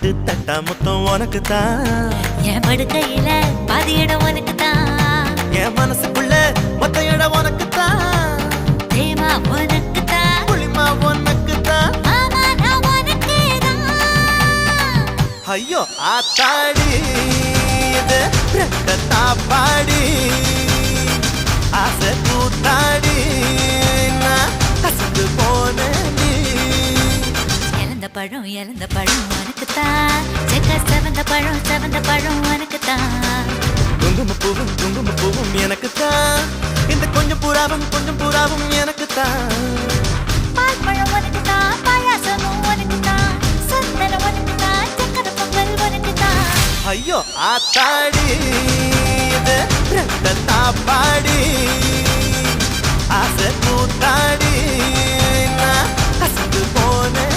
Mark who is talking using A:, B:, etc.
A: பாட்டு தட்டா மொத்தம் உனக்கு தான்.
B: என் படுக்கையில பாதி இடம் உனக்கு தான்.
A: என் மனசுக்குள்ள மொத்த இடம் உனக்கு தான்.
B: தேமா உனக்கு தான்.
A: புளிமா உனக்கு தான்.
B: ஆமா நான் உனக்கே தான்.
A: ஐயோ ஆத்தாடி இது ரத்தத்தா பாடி ஆசை கூத்தாடி நான் கசந்து போனேன்டி.
B: இழந்த பழம் உனக்கு தான். செக்க செவந்த பழம் உனக்கு தான்.
A: குங்குமப்பூவும் எனக்கு தான். இந்த கொஞ்சம் புறாவும் எனக்கு தான்.
B: பால் பழம் உனக்கு தான். பாயாசமும் உனக்கு தான். சந்தனம் உனக்கு தான். சக்கர பொங்கல் உனக்கு தான்.
A: ஐயோ ஆத்தாடி இது ரத்தத்தா பாடி ஆசை கூத்தாடி நான் கசந்து போனேன்.